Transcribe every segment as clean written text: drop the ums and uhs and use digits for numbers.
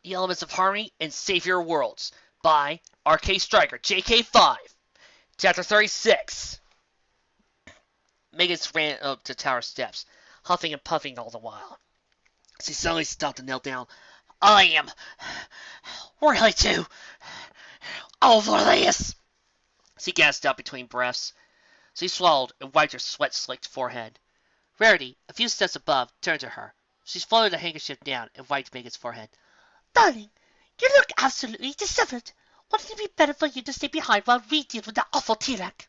The Elements of Harmony and Save Your Worlds by RK Striker JK5. Chapter 36. Megan ran up the tower steps, huffing and puffing all the while. She suddenly stopped and knelt down. I am really too over this. She gasped out between breaths. She swallowed and wiped her sweat-slicked forehead. Rarity, a few steps above, turned to her. She folded a handkerchief down and wiped Megan's forehead. Darling, you look absolutely disheveled. Wouldn't it be better for you to stay behind while we deal with that awful T-Rex?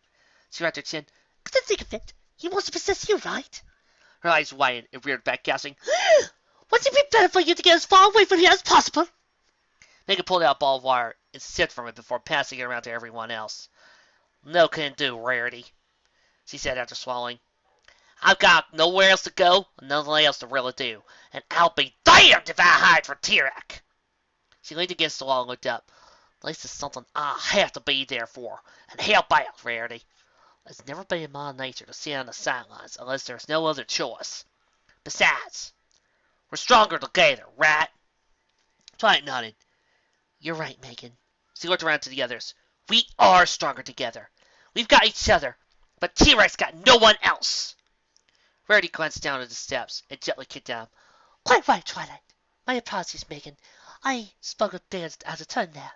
She rapped her chin. Come to think of it, he wants to possess you, right? Her eyes widened and reared back, gasping. Wouldn't it be better for you to get as far away from here as possible? Megan pulled out a ball of wire and sipped from it before passing it around to everyone else. No can do, Rarity, she said after swallowing. I've got nowhere else to go and nothing else to really do, and I'll be damned if I hide from T-Rex. She leaned against the wall and looked up. This is something I have to be there for, and help out, Rarity. It's never been in my nature to sit on the sidelines unless there's no other choice. Besides, we're stronger together, right? Twilight nodded. You're right, Megan. She looked around to the others. We are stronger together. We've got each other, but T-Rex got no one else. Rarity glanced down at the steps and gently kicked down. Quite right, Twilight. My apologies, Megan. I spoke a bit out of turn there.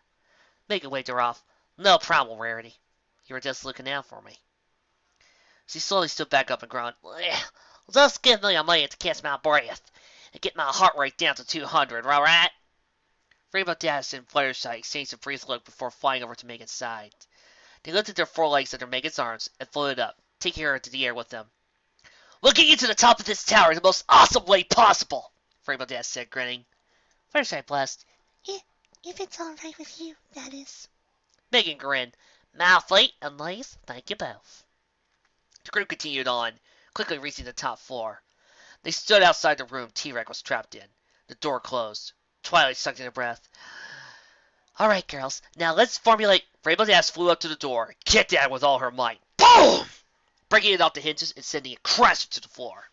Megan waved her off. No problem, Rarity. You were just looking out for me. She slowly stood back up and groaned. Just give me a minute to catch my breath and get my heart rate down to 200, all right? Rainbow Dash and Fluttershy exchanged a brief look before flying over to Megan's side. They lifted their forelegs under Megan's arms and floated up, taking her into the air with them. We'll get you to the top of this tower in the most awesome way possible, Rainbow Dash said, grinning. Fluttershy blushed. If it's all right with you, that is. Megan grinned. My fleet and nice, thank you both. The group continued on, quickly reaching the top floor. They stood outside the room T-Rex was trapped in. The door closed. Twilight sucked in her breath. All right, girls, now let's formulate. Rainbow Dash flew up to the door, kicked at it with all her might. Boom! Breaking it off the hinges and sending it crashing to the floor.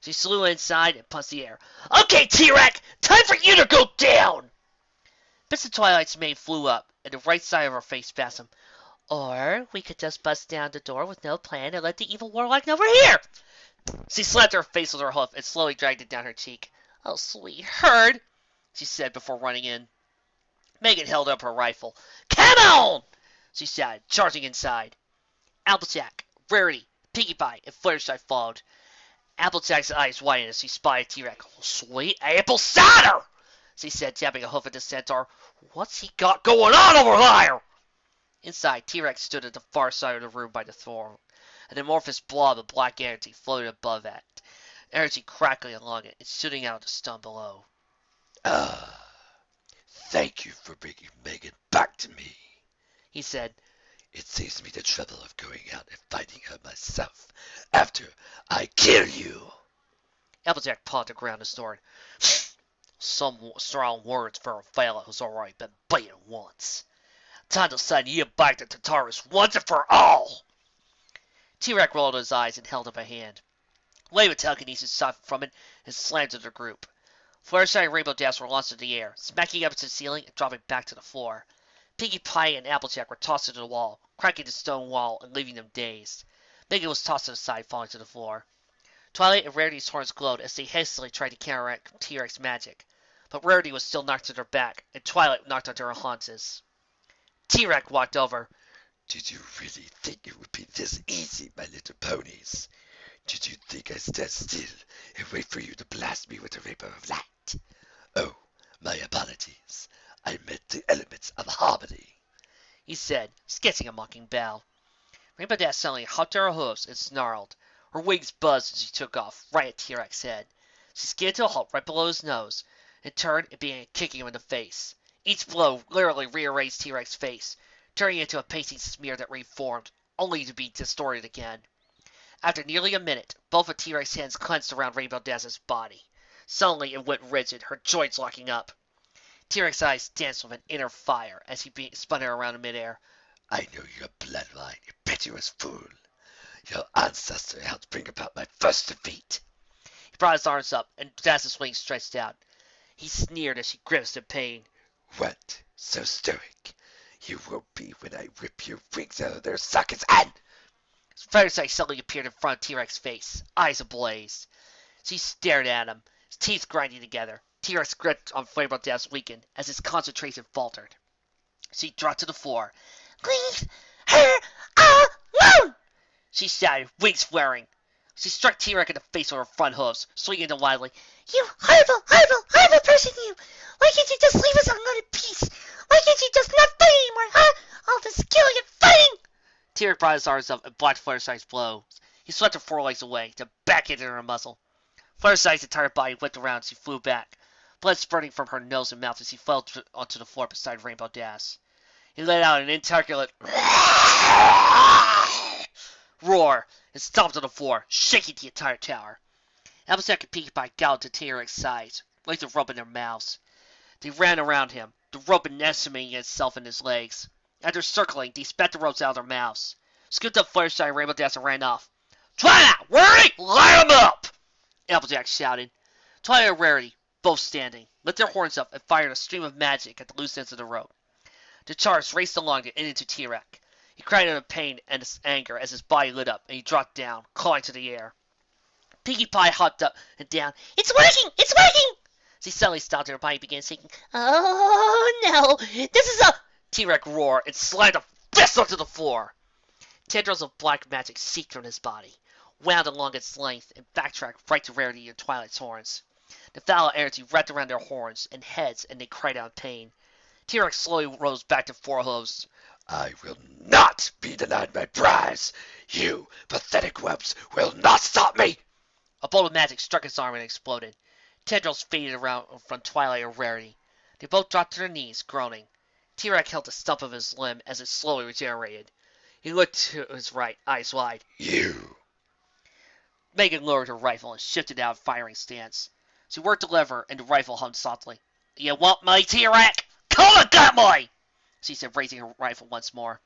She flew inside and punched the air. Okay, T-Rex, time for you to go down! Bits of Twilight's mane flew up, and the right side of her face spasmed. Or we could just bust down the door with no plan and let the evil warlock know we're here. She slapped her face with her hoof and slowly dragged it down her cheek. Oh, sweet herd, she said before running in. Megan held up her rifle. Come on, she shouted, charging inside. Applejack, Rarity, Pinkie Pie, and Fluttershy followed. Applejack's eyes widened as he spied T-Rex. Oh, sweet apple cider, she said, tapping a hoof at the centaur. What's he got going on over there? Inside, T-Rex stood at the far side of the room by the throne. An amorphous blob of black energy floated above it, energy crackling along it and shooting out of the stone below. Thank you for bringing Megan back to me, he said. It saves me the trouble of going out and fighting her myself after I kill you. Applejack pawed the ground and snored. Some strong words for a fella who's already been beaten once. Time to send you back to Tartarus once and for all. T-Rex rolled his eyes and held up a hand. Wave of telekinesis softened from it and slammed into the group. Fluttershy and Rainbow Dash were launched into the air, smacking up to the ceiling and dropping back to the floor. Pinkie Pie and Applejack were tossed into the wall, cracking the stone wall and leaving them dazed. Megan was tossed to the side, falling to the floor. Twilight and Rarity's horns glowed as they hastily tried to counteract T-Rex's magic, but Rarity was still knocked to her back, and Twilight knocked onto her haunches. T-Rex walked over. Did you really think it would be this easy, my little ponies? Did you think I'd stand still and wait for you to blast me with a vapor of light? Oh, my apologies. I meant the elements of harmony, he said, sketching a mocking bow. Rainbow Dash suddenly hopped to her hooves and snarled. Her wings buzzed as she took off, right at T-Rex's head. She skidded to a halt right below his nose, and turned and began kicking him in the face. Each blow literally rearranged T-Rex's face, turning it into a pasty smear that reformed, only to be distorted again. After nearly a minute, both of T-Rex's hands clenched around Rainbow Dash's body. Suddenly it went rigid, her joints locking up. T-Rex's eyes danced with an inner fire as he spun her around in midair. I know your bloodline, impetuous fool. Your ancestor helped bring about my first defeat. He brought his arms up, and Dash's wings stretched out. He sneered as she grimaced in pain. What? So stoic? You won't be when I rip your wings out of their sockets and... Firesight suddenly appeared in front of T-Rex's face, eyes ablaze. She stared at him, his teeth grinding together. T-Rex's grip on Rainbow Dash weakened as his concentration faltered. She dropped to the floor. Leave her alone! She shouted, wings flaring. She struck T-Rex in the face with her front hooves, swinging them wildly. You horrible person, you! Why can't you just leave us alone in peace? Why can't you just not fight anymore, huh? All this killing and fighting! T-Rex brought his arms up and blocked Firesight's blows. He swept her forelegs away, then backhanded her muzzle. Firesight's entire body whipped around as she flew back, blood spurting from her nose and mouth as he fell onto the floor beside Rainbow Dash. He let out an inarticulate roar and stomped on the floor, shaking the entire tower. Applejack and Pinkie Pie galloped to T-Rex's sides, legs of rope in their mouths. They ran around him, the rope nestling itself in his legs. After circling, they spat the ropes out of their mouths. Scooped up Fireside and Rainbow Dash and ran off. Twilight! Rarity! Light 'em up! Applejack shouted. Twilight and Rarity, both standing, lifted their horns up and fired a stream of magic at the loose ends of the rope. The charge raced along and into T-Rex. He cried out in pain and anger as his body lit up and he dropped down, clawing to the air. Pinkie Pie hopped up and down. It's working! It's working! She suddenly stopped and her body began shaking. Oh, no! This is a... T-Rex roared and slammed a fist onto the floor. Tendrils of black magic seeped from his body, wound along its length, and backtracked right to Rarity and Twilight's horns. The foul energy wrapped around their horns and heads, and they cried out in pain. T-Rex slowly rose back to four hooves. I will not be denied my prize. You pathetic whelps will not stop me. A bolt of magic struck his arm and exploded. Tendrils faded around from Twilight and Rarity. They both dropped to their knees, groaning. T-Rex held the stump of his limb as it slowly regenerated. He looked to his right, eyes wide. You. Megan lowered her rifle and shifted out of firing stance. She worked the lever, and the rifle hummed softly. You want my T-Rex? Come and get me! She said, raising her rifle once more.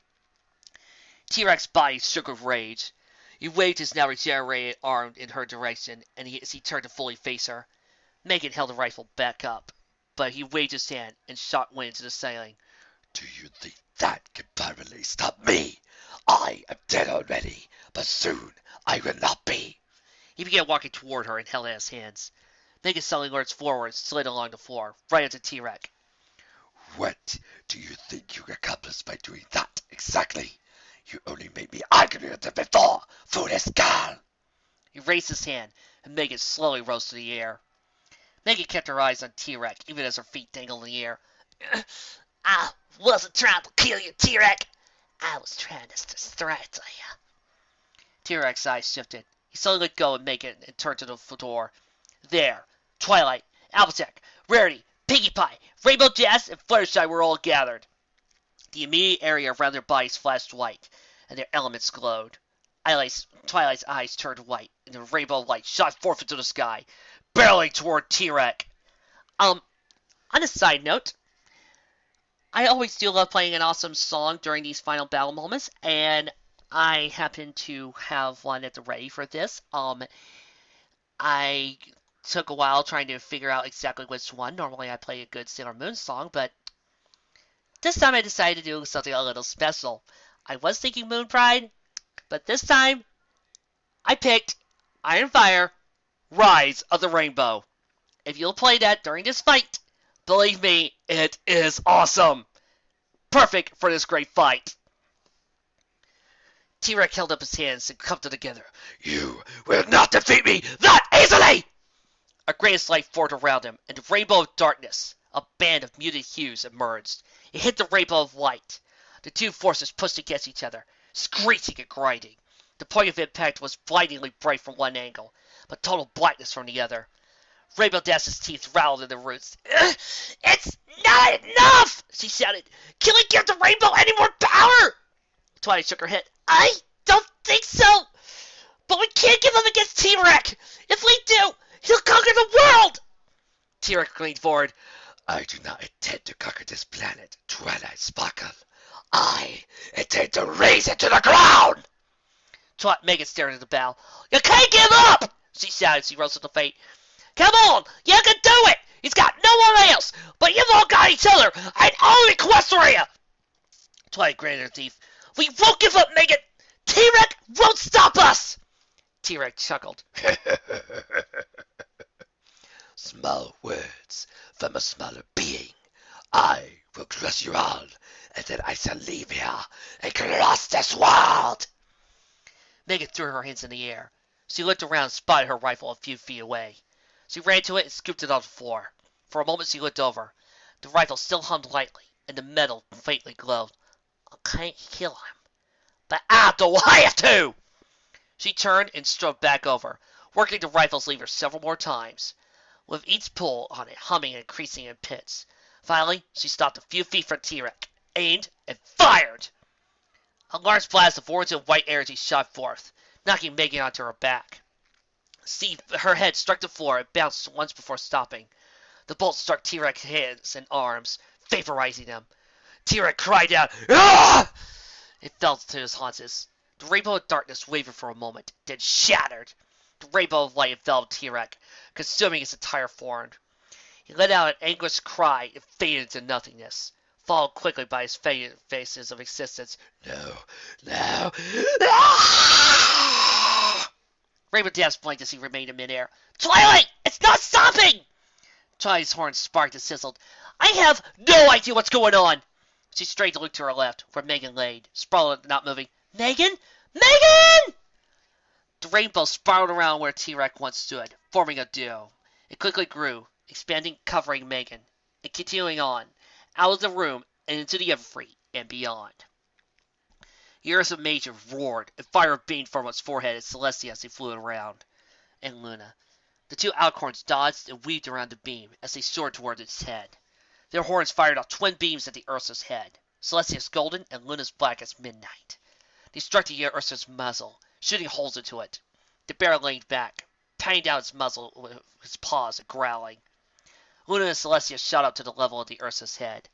T-Rex's body shook with rage. He waved his now regenerated arm in her direction, and as he turned to fully face her. Megan held the rifle back up, but he waved his hand and shot wind into the ceiling. Do you think that can permanently stop me? I am dead already, but soon I will not be. He began walking toward her and held out his hands. Megan suddenly lurched forward and slid along the floor, right into T-Rex. What do you think you accomplished by doing that exactly? You only made me uglier than before, foolish girl. He raised his hand, and Megan slowly rose to the air. Megan kept her eyes on T-Rex, even as her feet dangled in the air. I wasn't trying to kill you, T-Rex. I was trying to strangle you. T-Rex's eyes shifted. He suddenly let go of Megan and turned to the door. There, Twilight, Applejack, Rarity, Pinkie Pie, Rainbow Dash, and Fluttershy were all gathered. The immediate area around their bodies flashed white, and their elements glowed. Twilight's eyes turned white, and the rainbow light shot forth into the sky, barreling toward T-Rex. On a side note, I always do love playing an awesome song during these final battle moments, and I happen to have one at the ready for this. I took a while trying to figure out exactly which one. Normally I play a good Sailor Moon song, but this time I decided to do something a little special. I was thinking Moon Pride, but this time I picked Iron Fire, Rise of the Rainbow. If you'll play that during this fight, believe me, it is awesome. Perfect for this great fight. T-Rex held up his hands and cupped them together. You will not defeat me that easily! A greatest light formed around him, and the rainbow of darkness, a band of muted hues, emerged. It hit the rainbow of light. The two forces pushed against each other, screeching and grinding. The point of impact was blindingly bright from one angle, but total blackness from the other. Rainbow Dash's teeth rattled in their roots. It's not enough! She shouted. Can we give the rainbow any more power? Twilight shook her head. I don't think so. But we can't give up against T-Rex. If we do, he'll conquer the world. T-Rex leaned forward. I do not intend to conquer this planet, Twilight Sparkle. I intend to raze it to the ground! Megan stared at the bow. You can't give up! She shouted as she rose to the feet. Come on, you can do it! He's got no one else, but you've all got each other and all Equestria! Twilight gritted her teeth. We won't give up, Megan! T-Rex won't stop us! T-Rex chuckled. Small words from a smaller being. I will crush you all, and then I shall leave here and cross this world. Megan threw her hands in the air. She looked around and spotted her rifle a few feet away. She ran to it and scooped it on the floor. For a moment she looked over. The rifle still hung lightly, and the metal faintly glowed. I can't kill him, but I don't have to! She turned and strode back over, working the rifle's lever several more times, with each pull on it humming and increasing in pitch. Finally, she stopped a few feet from T-Rex, aimed, and fired! A large blast of orange and white energy shot forth, knocking Megan onto her back. Her head struck the floor and bounced once before stopping. The bolt struck T-Rex's hands and arms, vaporizing them. T-Rex cried out, "Ah!" It fell to his haunches. The rainbow of darkness wavered for a moment, then shattered. The rainbow of light enveloped T-Rex, consuming his entire form. He let out an anguished cry and faded into nothingness, followed quickly by his faded phases of existence. No, no. Rainbow Dash blinked as he remained in midair. Twilight! It's not stopping! Twilight's horn sparked and sizzled. I have no idea what's going on! She straightened to look to her left, where Megan lay, sprawled, not moving. Megan? Megan! The rainbow spiraled around where T-Rex once stood, forming a duo. It quickly grew, expanding, covering Megan, and continuing on, out of the room and into the Everfree and beyond. Ursa Major roared, and fire beamed from its forehead at Celestia as they flew around, and Luna. The two Alcorns dodged and weaved around the beam as they soared toward its head. Their horns fired off twin beams at the Ursa's head, Celestia's golden and Luna's black as midnight. They struck the Ursa's muzzle, shooting holes into it. The bear leaned back, pounding down its muzzle with his paws and growling. Luna and Celestia shot up to the level of the Ursa's head.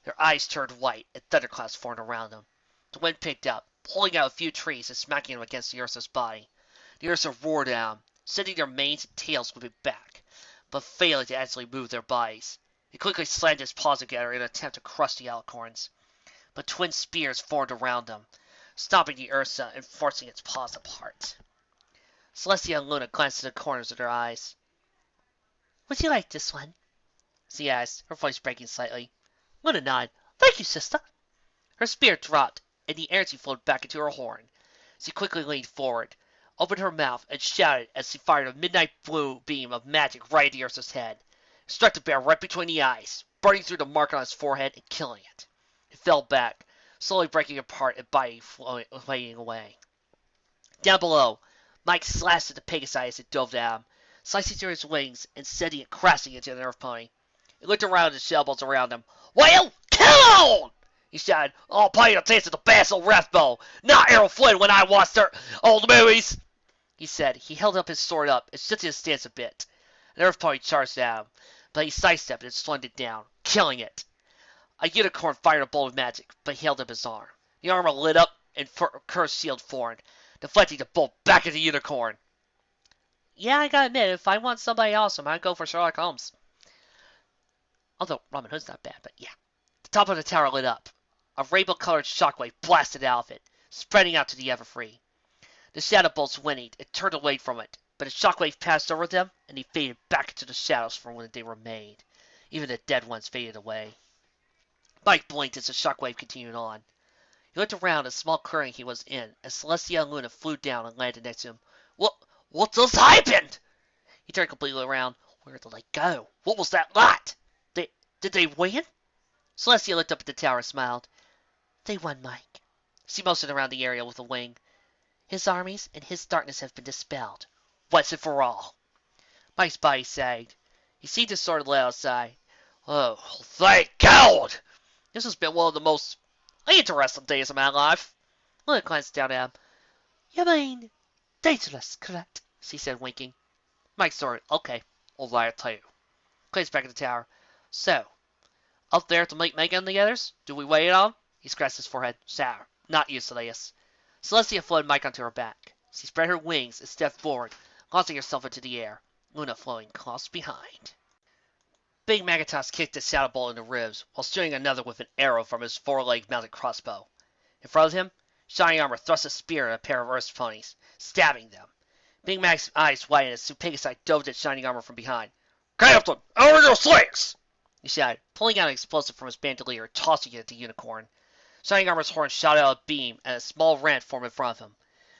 Their eyes turned white, and thunderclouds formed around them. The wind picked up, pulling out a few trees and smacking them against the Ursa's body. The Ursa roared down, sending their manes and tails whipping back, but failing to actually move their bodies. He quickly slammed his paws together in an attempt to crush the Alcorns, but twin spears formed around them, stopping the Ursa and forcing its paws apart. Celestia and Luna glanced at the corners of their eyes. Would you like this one? She asked, her voice breaking slightly. Luna nodded. Thank you, sister. Her spear dropped, and the energy flowed back into her horn. She quickly leaned forward, opened her mouth, and shouted as she fired a midnight blue beam of magic right at the Ursa's head. It struck the bear right between the eyes, burning through the mark on its forehead and killing it. It fell back, slowly breaking apart and body fading away. Down below, Mike slashed at the Pegasi as it dove down, slicing through its wings and sending it crashing into the Nerf pony. It looked around at the shell bolts around him. Well, kill on! He shouted. I'll pay attention to Basil Rathbone, not Errol Flynn when I watch their old movies! He said. He held up his sword up and shifted his stance a bit. The Nerf pony charged down, but he sidestepped and slung it down, killing it. A unicorn fired a bolt of magic, but he held up his arm. The armor lit up and cursed shield formed, deflecting the bolt back at the unicorn. Yeah, I gotta admit, if I want somebody awesome, I'd go for Sherlock Holmes. Although Robin Hood's not bad, but yeah. The top of the tower lit up. A rainbow-colored shockwave blasted out of it, spreading out to the Everfree. The shadow bolts whinnied and turned away from it, but the shockwave passed over them, and they faded back into the shadows from when they were made. Even the dead ones faded away. Mike blinked as the shockwave continued on. He looked around at the small clearing he was in as Celestia and Luna flew down and landed next to him. What just happened? He turned completely around. Where did they go? What was that light? Did they win? Celestia looked up at the tower and smiled. They won, Mike. She motioned around the area with a wing. His armies and his darkness have been dispelled. Once and for all. Mike's body sagged. He seemed to sort of let out a sigh. Oh, thank God! This has been one of the most interesting days of my life. Luna glanced down at him. You mean dangerous, correct? She said, winking. Mike snorted. Okay, I'll lie it to you. Clay's back at the tower. So, up there to meet Megan and the others? Do we wait on? He scratched his forehead. Sour. Not used to this. Celestia floated Mike onto her back. She spread her wings and stepped forward, launching herself into the air. Luna flowing close behind. Big Magatos kicked the Shadow Ball in the ribs, while shooting another with an arrow from his four-legged mounted crossbow. In front of him, Shining Armor thrust a spear at a pair of Earth's ponies, stabbing them. Big Mac's eyes widened as Pegasi dove at Shining Armor from behind. "Captain, over your slicks!" he shouted, pulling out an explosive from his bandolier and tossing it at the unicorn. Shining Armor's horn shot out a beam, and a small ramp formed in front of him.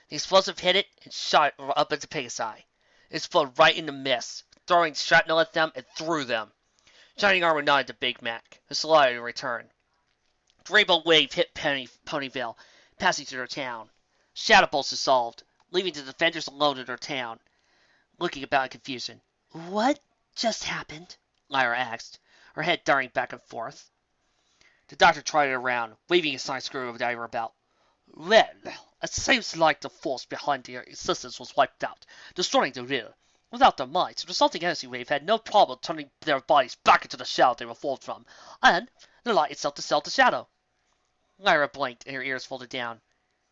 The explosive hit it and shot it up into Pegasi. It exploded right in the mist, throwing shrapnel at them and through them. Shining Armor nodded to Big Mac, who saluted in return. The rainbow wave hit Ponyville, passing through their town. Shadow Bolts dissolved, leaving the defenders alone in their town, looking about in confusion. "What just happened?" Lyra asked, her head darting back and forth. The doctor trotted around, waving his sonic screw over the iron belt. "Well, it seems like the force behind their existence was wiped out, destroying the will. Without their minds, the resulting energy wave had no problem turning their bodies back into the shadow they were formed from, and the light itself dispelled the shadow." Lyra blinked, and her ears folded down.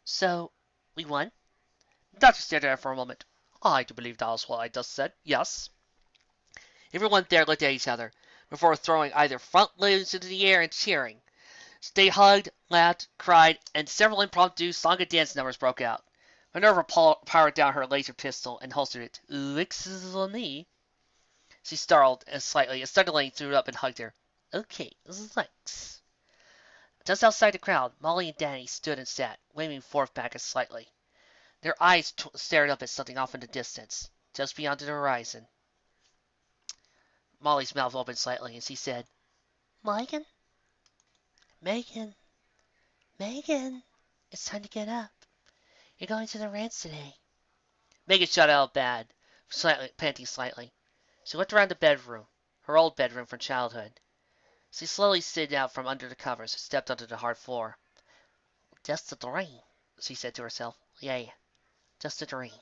"So, we won?" The doctor stared at her for a moment. "I do believe that was what I just said, yes." Everyone there looked at each other, before throwing either front limbs into the air and cheering. They hugged, laughed, cried, and several impromptu song and dance numbers broke out. Minerva powered down her laser pistol and holstered it. "Licks on me." She startled slightly, and suddenly threw it up and hugged her. "Okay, licks." Just outside the crowd, Molly and Danny stood and sat, waving forth back slightly. Their eyes stared up at something off in the distance, just beyond the horizon. Molly's mouth opened slightly, and she said, Megan? "Megan, Megan, it's time to get up. You're going to the ranch today." Megan shut out bad, panting slightly. She looked around the bedroom, her old bedroom from childhood. She slowly slid out from under the covers and stepped onto the hard floor. "Just a dream," she said to herself. "Yeah, just a dream."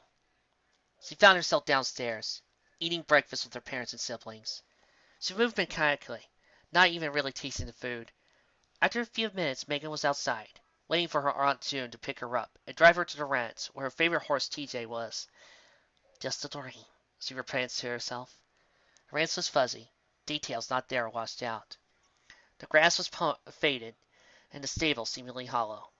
She found herself downstairs, eating breakfast with her parents and siblings. She moved mechanically, not even really tasting the food. After a few minutes, Megan was outside, waiting for her Aunt June to pick her up and drive her to the ranch where her favorite horse TJ was. "Just a dream," she repeated to herself. The ranch was fuzzy, details not there washed out. The grass was faded, and the stable seemingly hollow.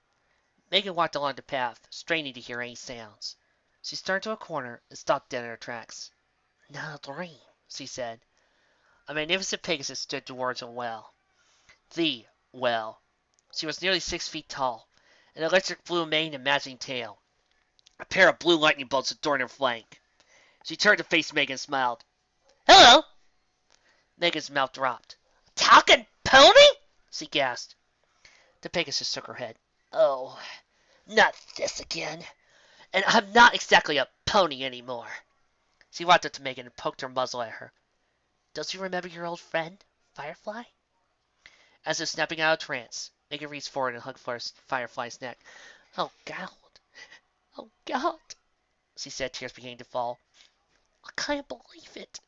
Megan walked along the path, straining to hear any sounds. She turned to a corner and stopped dead in her tracks. "Not a dream," she said. A magnificent Pegasus stood towards a well. The well. She was nearly 6 feet tall, an electric blue mane and matching tail. A pair of blue lightning bolts adorned her flank. She turned to face Megan and smiled. "Hello!" Megan's mouth dropped. "Talking pony?" she gasped. The Pegasus shook her head. "Oh, not this again. And I'm not exactly a pony anymore." She walked up to Megan and poked her muzzle at her. "Don't you remember your old friend, Firefly?" As if snapping out of trance, Megan reached forward and hugged Firefly's neck. "Oh, God. Oh, God," she said, tears beginning to fall. "I can't believe it.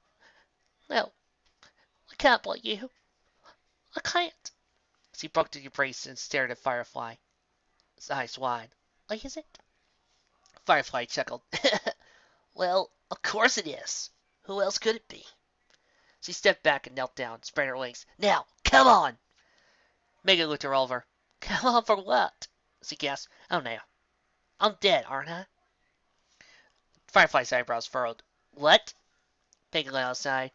No, I can't believe you. I can't." She broke the embrace and stared at Firefly, his eyes wide. "What is it?" Firefly chuckled. "Well, of course it is. Who else could it be?" She stepped back and knelt down, spread her wings. "Now, come on!" Megan looked her over. "Come on for what?" she gasped. "Oh, no. I'm dead, aren't I?" Firefly's eyebrows furrowed. "What?" Megan let out a sigh.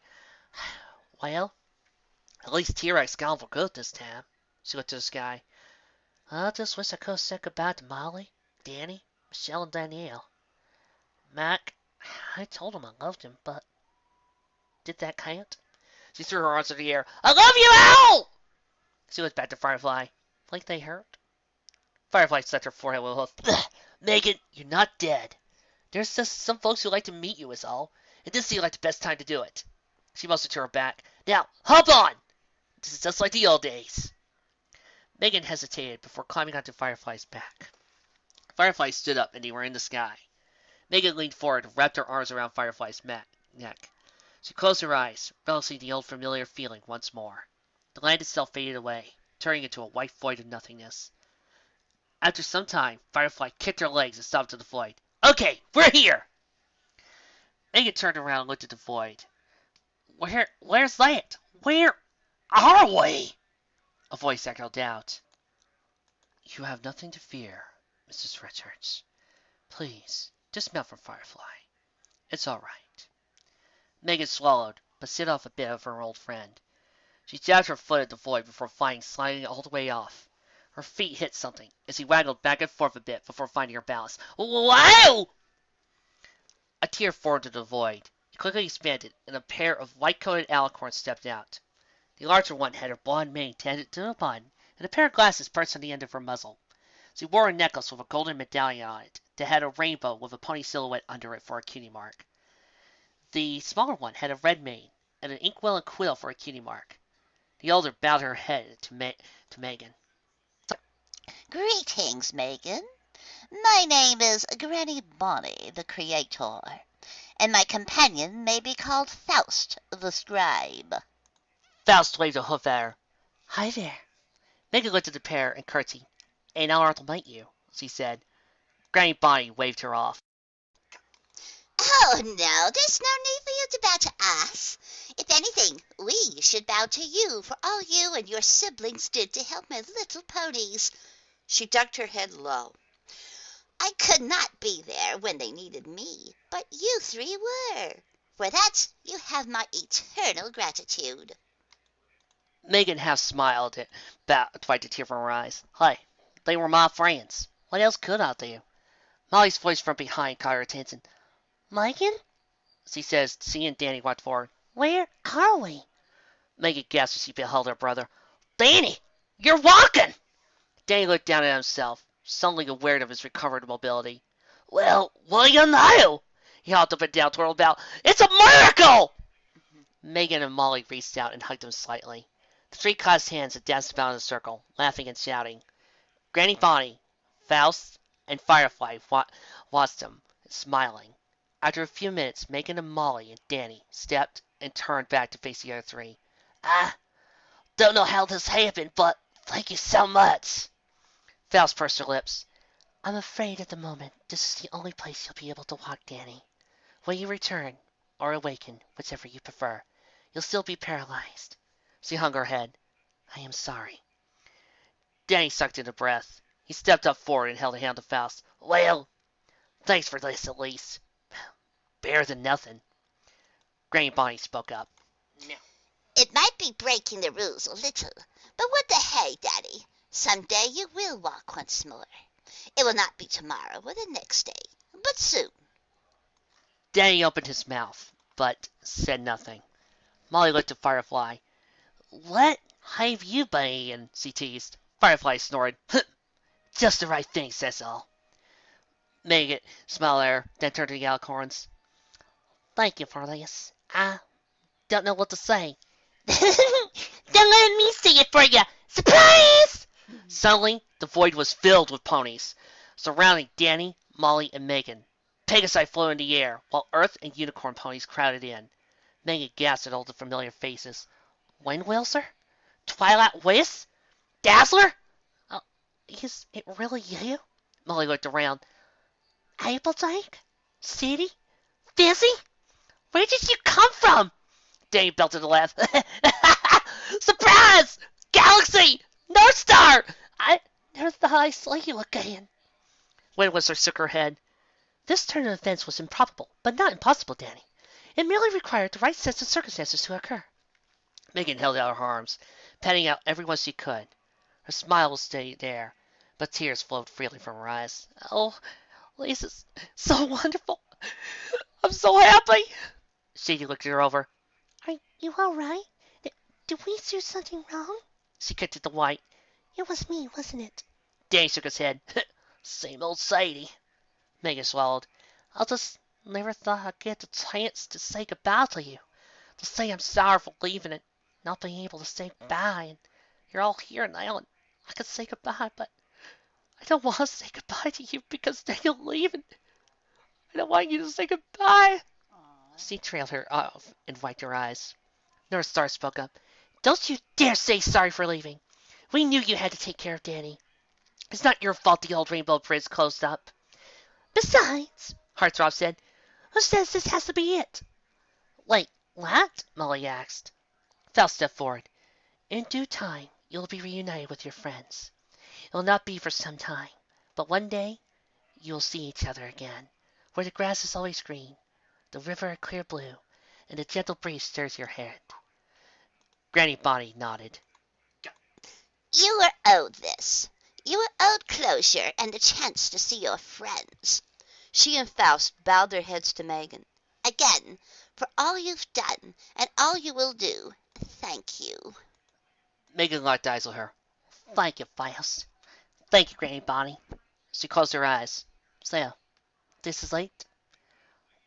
"Well, at least T-Rex gone for good this time." She looked to the sky. "I just wish I could have said goodbye to Molly, Danny, Michelle, and Danielle. Mac, I told him I loved him, but did that count?" She threw her arms in the air. "I love you, Owl!" She looked back to Firefly. "Like they hurt?" Firefly slapped her forehead with a hoof. "Megan, you're not dead. There's just some folks who like to meet you is all, and this seemed like the best time to do it." She motioned to her back. "Now, hop on! This is just like the old days." Megan hesitated before climbing onto Firefly's back. Firefly stood up and they were in the sky. Megan leaned forward and wrapped her arms around Firefly's neck. She closed her eyes, relishing the old familiar feeling once more. The land itself faded away, turning into a white void of nothingness. After some time, Firefly kicked her legs and stopped to the void. "Okay, we're here!" Megan turned around and looked at the void. Where's that? Where are we? A voice echoed out. You have nothing to fear, Mrs. Richards. Please, dismount from Firefly. It's all right. Megan swallowed, but set off a bit of her old friend. She jabbed her foot at the void before flying sliding all the way off. Her feet hit something as he waggled back and forth a bit before finding her balance. Wow! A tear formed in the void. It quickly expanded, and a pair of white-coated alicorns stepped out. The larger one had her blonde mane tended to a bun, and a pair of glasses perched on the end of her muzzle. She wore a necklace with a golden medallion on it that had a rainbow with a pony silhouette under it for a cutie mark. The smaller one had a red mane and an inkwell and quill for a cutie mark. The elder bowed her head to Megan. Greetings, Megan. My name is Granny Bonnie, the Creator, and my companion may be called Faust, the Scribe. Faust waved a hoof at her. Hi there. Megan looked at the pair and curtsied. An honor to meet you, she said. Granny Bonnie waved her off. Oh, no, there's no need for you to bow to us. If anything, we should bow to you for all you and your siblings did to help my little ponies. She ducked her head low. I could not be there when they needed me, but you three were. For that, you have my eternal gratitude. Megan half smiled to wipe the tear from her eyes. Hi, they were my friends. What else could I do? Molly's voice from behind caught her attention. Megan? She says, seeing Danny walk forward. Where are we? Megan gasped as she beheld her brother. Danny, you're walking! Danny looked down at himself, suddenly aware of his recovered mobility. Well, what do you know? He hopped up and down, twirled about. It's a miracle! Megan and Molly reached out and hugged him slightly. The three clasped hands and danced about in a circle, laughing and shouting. Granny Bonnie, Faust, and Firefly watched them, smiling. After a few minutes, Megan and Molly and Danny stepped and turned back to face the other three. I don't know how this happened, but thank you so much. Faust pursed her lips. I'm afraid at the moment this is the only place you'll be able to walk, Danny. When you return, or awaken, whichever you prefer, you'll still be paralyzed. She hung her head. I am sorry. Danny sucked in a breath. He stepped up forward and held a hand to Faust. Well, thanks for this at least. Better than nothing. Granny Bonnie spoke up. No. It might be breaking the rules a little, but what the hey, Daddy? Someday you will walk once more. It will not be tomorrow or the next day, but soon. Danny opened his mouth, but said nothing. Molly looked at Firefly. What have you been eating? She teased. Firefly snored. Just the right thing, says all. Megan smiled at her, then turned to the Alicorns. Thank you for this. I don't know what to say. Then let me say it for you. Surprise! Suddenly, the void was filled with ponies, surrounding Danny, Molly, and Megan. Pegasi flew in the air, while Earth and Unicorn ponies crowded in. Megan gasped at all the familiar faces. Windwheelser? Twilight Wisp? Dazzler? Oh, is it really you? Molly looked around. Applejack? City? Dizzy? Where did you come from? Danny belted a laugh. Surprise! Galaxy! North Star! I never thought I saw you again. Windwhister shook her head. This turn of events was improbable, but not impossible, Danny. It merely required the right sets of circumstances to occur. Megan held out her arms, patting out everyone she could. Her smile was steady there, but tears flowed freely from her eyes. Oh, Lisa's so wonderful. I'm so happy. She looked her over. Are you all right? Did we do something wrong? She kicked at the white. It was me, wasn't it? Danny shook his head. Same old Sadie. Megan swallowed. I just never thought I'd get the chance to say goodbye to you. To say I'm sorry for leaving and not being able to say goodbye. And you're all here now and I could say goodbye, but I don't want to say goodbye to you because then you'll leave and I don't want you to say goodbye. She trailed her off and wiped her eyes. Nurse Star spoke up. Don't you dare say sorry for leaving. We knew you had to take care of Danny. It's not your fault the old Rainbow Bridge closed up. Besides, Heartthrob said, who says this has to be it? Wait, what? Molly asked. Faust stepped forward. In due time, you'll be reunited with your friends. It will not be for some time, but one day you will see each other again, where the grass is always green, the river a clear blue, and the gentle breeze stirs your head. Granny Bonnie nodded. You were owed this. You were owed closure and the chance to see your friends. She and Faust bowed their heads to Megan. Again, for all you've done and all you will do, thank you. Megan locked eyes with her. Thank you, Faust. Thank you, Granny Bonnie. She closed her eyes. So, this is late?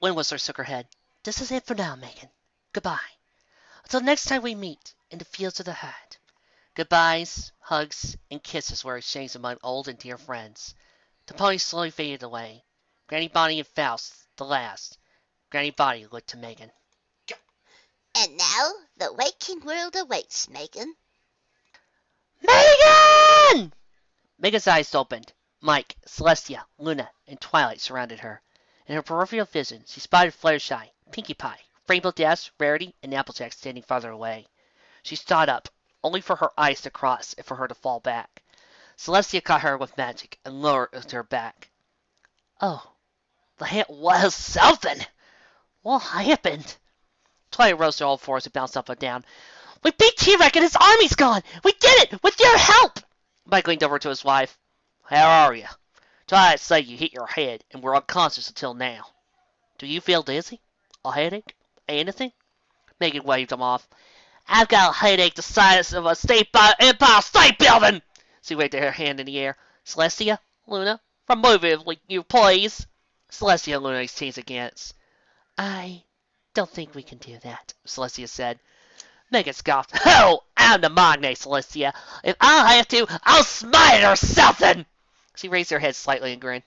Wind Whistler shook her head. This is it for now, Megan. Goodbye. Until next time we meet in the fields of the heart. Goodbyes, hugs, and kisses were exchanged among old and dear friends. The ponies slowly faded away. Granny Bonnie and Faust, the last. Granny Bonnie looked to Megan. And now the waking world awaits, Megan. Megan! Megan's eyes opened. Mike, Celestia, Luna, and Twilight surrounded her. In her peripheral vision, she spotted Fluttershy, Pinkie Pie, Rainbow Dash, Rarity, and Applejack standing farther away. She stood up, only for her eyes to cross and for her to fall back. Celestia caught her with magic and lowered her back. Oh, that was something! What happened? Twilight rose to all fours and bounced up and down. We beat T-Rex and his army's gone! We did it! With your help! Mike leaned over to his wife. How are you? Twilight said you hit your head and were unconscious until now. Do you feel dizzy? A headache? Anything? Megan waved him off. I've got a headache the size of a Empire State Building! She waved her hand in the air. Celestia, Luna, remove it, you please. Celestia and Luna exchanged a glance. I don't think we can do that, Celestia said. Megan scoffed. Oh, I'm the magnate, Celestia. If I have to, I'll smite it or something! She raised her head slightly and grinned.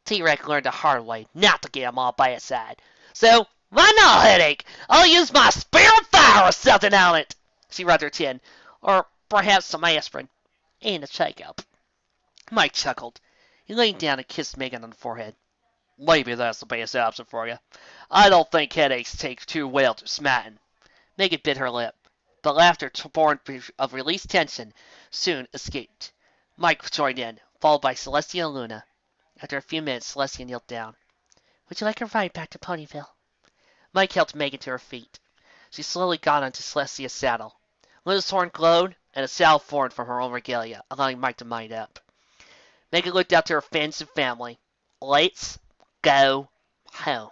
T-Rex learned the hard way not to get him all by his side. So, why not a headache? I'll use my spirit fire or something on it. She rubbed her chin. Or perhaps some aspirin. And a shake-up. Mike chuckled. He leaned down and kissed Megan on the forehead. Maybe that's the best option for you. I don't think headaches take too well to smiting. Megan bit her lip, but laughter born of released tension soon escaped. Mike joined in, followed by Celestia and Luna. After a few minutes, Celestia kneeled down. Would you like a ride back to Ponyville? Mike helped Megan to her feet. She slowly got onto Celestia's saddle. Luna's horn glowed, and a saddle formed from her own regalia, allowing Mike to mount up. Megan looked out to her friends and family. Let's go home.